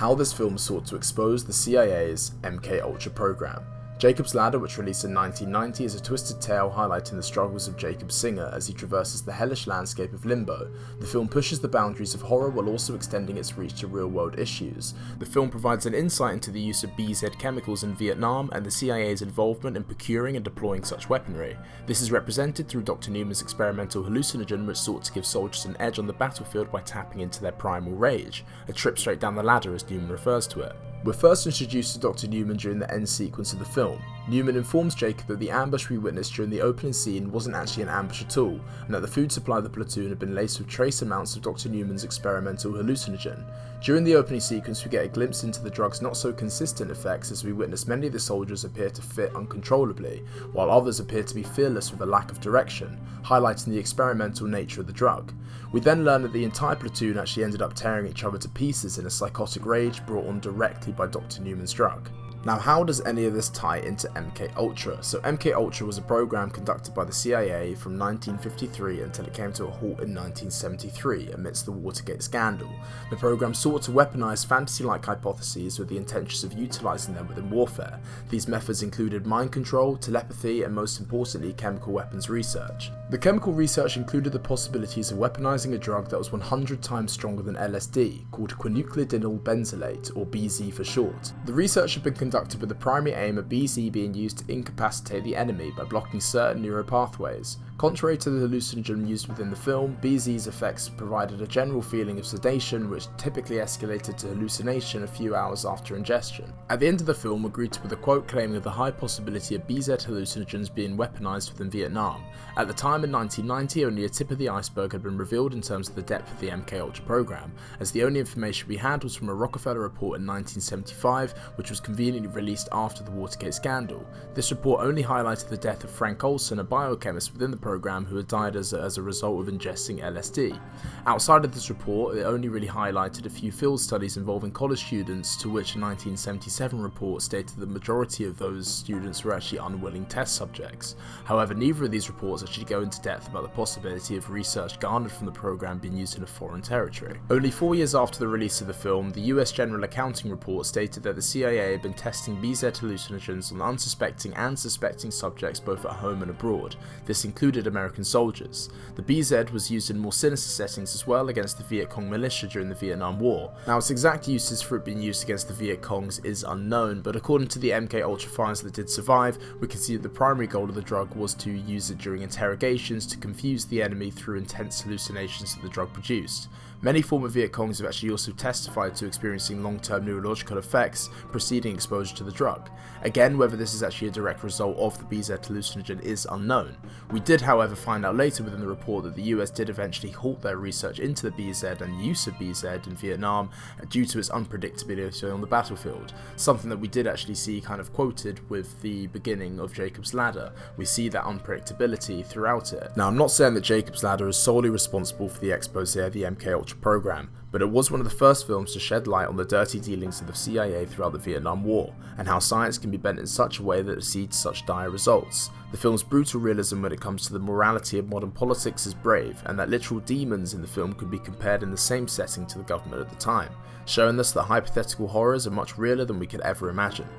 how this film sought to expose the CIA's MKultra program. Jacob's Ladder, which released in 1990, is a twisted tale highlighting the struggles of Jacob Singer as he traverses the hellish landscape of limbo. The film pushes the boundaries of horror while also extending its reach to real-world issues. The film provides an insight into the use of BZ chemicals in Vietnam and the CIA's involvement in procuring and deploying such weaponry. This is represented through Dr. Newman's experimental hallucinogen, which sought to give soldiers an edge on the battlefield by tapping into their primal rage, a trip straight down the ladder as Newman refers to it. We're first introduced to Dr. Newman during the end sequence of the film. Newman informs Jacob that the ambush we witnessed during the opening scene wasn't actually an ambush at all, and that the food supply of the platoon had been laced with trace amounts of Dr. Newman's experimental hallucinogen. During the opening sequence, we get a glimpse into the drug's not so consistent effects as we witness many of the soldiers appear to fit uncontrollably, while others appear to be fearless with a lack of direction, highlighting the experimental nature of the drug. We then learn that the entire platoon actually ended up tearing each other to pieces in a psychotic rage brought on directly by Dr. Newman's drug. Now, how does any of this tie into MKultra? So MKultra was a program conducted by the CIA from 1953 until it came to a halt in 1973 amidst the Watergate scandal. The program sought to weaponize fantasy-like hypotheses with the intentions of utilizing them within warfare. These methods included mind control, telepathy, and most importantly, chemical weapons research. The chemical research included the possibilities of weaponizing a drug that was 100 times stronger than LSD, called quinculidinyl benzylate, or BZ for short. The research had been conducted with the primary aim of BZ being used to incapacitate the enemy by blocking certain neuropathways. Contrary to the hallucinogen used within the film, BZ's effects provided a general feeling of sedation which typically escalated to hallucination a few hours after ingestion. At the end of the film, we're greeted with a quote claiming of the high possibility of BZ hallucinogens being weaponized within Vietnam. At the time in 1990, only a tip of the iceberg had been revealed in terms of the depth of the MKultra program, as the only information we had was from a Rockefeller report in 1975, which was conveniently released after the Watergate scandal. This report only highlighted the death of Frank Olson, a biochemist within the program who had died as a result of ingesting LSD. Outside of this report, it only really highlighted a few field studies involving college students, to which a 1977 report stated the majority of those students were actually unwilling test subjects. However, neither of these reports actually go into depth about the possibility of research garnered from the program being used in a foreign territory. Only 4 years after the release of the film, the US General Accounting Report stated that the CIA had been testing BZ hallucinogens on unsuspecting and suspecting subjects both at home and abroad. This included American soldiers. The BZ was used in more sinister settings as well against the Viet Cong militia during the Vietnam War. Now, its exact uses for it being used against the Viet Congs is unknown, but according to the MKultra files that did survive, we can see that the primary goal of the drug was to use it during interrogations to confuse the enemy through intense hallucinations that the drug produced. Many former Viet Congs have actually also testified to experiencing long-term neurological effects preceding exposure to the drug. Again, whether this is actually a direct result of the BZ hallucinogen is unknown. We did, however, find out later within the report that the US did eventually halt their research into the BZ and use of BZ in Vietnam due to its unpredictability on the battlefield, something that we did actually see kind of quoted with the beginning of Jacob's Ladder. We see that unpredictability throughout it. Now, I'm not saying that Jacob's Ladder is solely responsible for the expose of the MKultra program, but it was one of the first films to shed light on the dirty dealings of the CIA throughout the Vietnam War, and how science can be bent in such a way that it leads to such dire results. The film's brutal realism when it comes to the morality of modern politics is brave, and that literal demons in the film could be compared in the same setting to the government at the time, showing us that hypothetical horrors are much realer than we could ever imagine.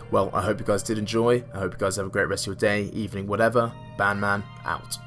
Well, I hope you guys did enjoy. I hope you guys have a great rest of your day, evening, whatever. Bandman, out.